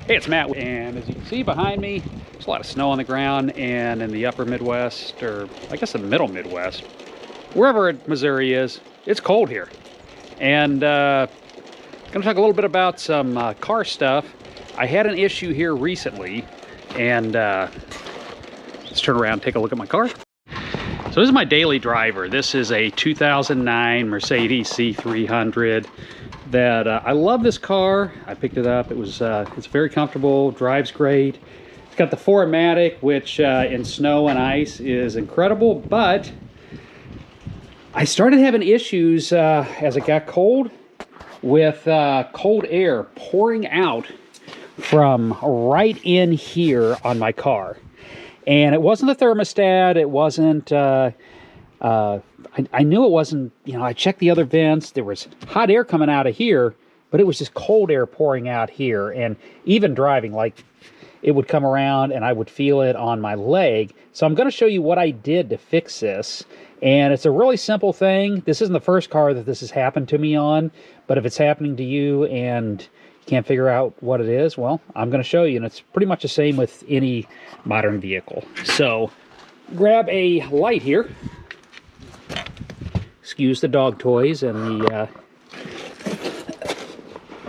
Hey, it's Matt, and as you can see behind me, there's a lot of snow on the ground, and in the upper Midwest, or I guess the middle Midwest, wherever Missouri is, it's cold here. And I'm going to talk a little bit about some car stuff. I had an issue here recently, and let's turn around and take a look at my car. So this is my daily driver. This is a 2009 Mercedes C300 that I love this car. I picked it up. It's very comfortable, drives great. It's got the 4MATIC, which in snow and ice is incredible, but I started having issues as it got cold with cold air pouring out from right in here on my car. And it wasn't the thermostat, it wasn't, I knew it wasn't, you know, I checked the other vents, there was hot air coming out of here, but it was just cold air pouring out here. And even driving, like, it would come around and I would feel it on my leg. So I'm going to show you what I did to fix this. And it's a really simple thing. This isn't the first car that this has happened to me on, but if it's happening to you and you can't figure out what it is, well, I'm going to show you. And it's pretty much the same with any modern vehicle. So grab a light here. Excuse the dog toys and the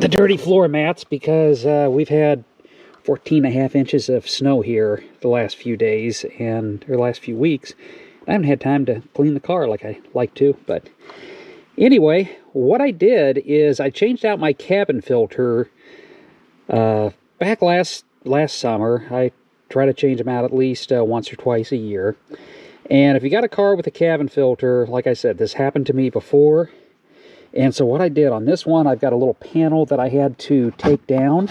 dirty floor mats, because we've had 14.5 inches of snow here the last few days or the last few weeks. I haven't had time to clean the car like I like to, but anyway, what I did is I changed out my cabin filter back last summer. I try to change them out at least once or twice a year. And if you got a car with a cabin filter, like I said, this happened to me before. And so what I did on this one, I've got a little panel that I had to take down.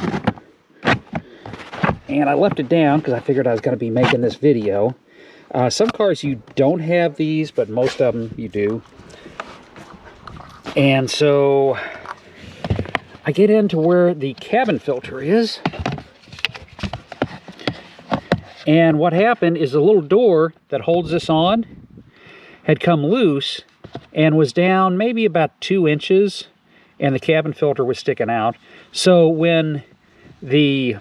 And I left it down because I figured I was going to be making this video. Some cars you don't have these, but most of them you do. And so I get into where the cabin filter is. And what happened is the little door that holds this on had come loose and was down maybe about 2 inches, and the cabin filter was sticking out. So when the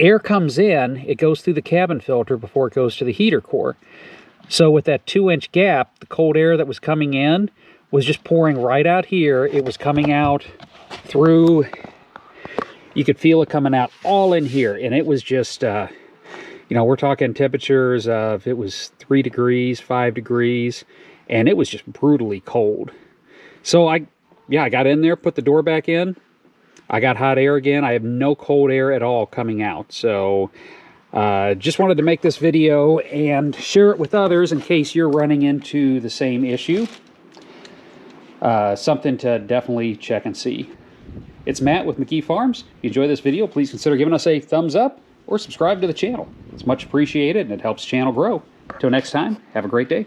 air comes in, it goes through the cabin filter before it goes to the heater core. So with that 2-inch gap, the cold air that was coming in was just pouring right out here. It was coming out through, you could feel it coming out all in here, and it was just you know, we're talking temperatures of, it was 3 degrees, 5 degrees, and it was just brutally cold. So I got in there, put the door back in. I got hot air again. I have no cold air at all coming out. So just wanted to make this video and share it with others in case you're running into the same issue. Something to definitely check and see. It's Matt with McKee Farms. If you enjoy this video, please consider giving us a thumbs up or subscribe to the channel. It's much appreciated and it helps the channel grow. Until next time, have a great day.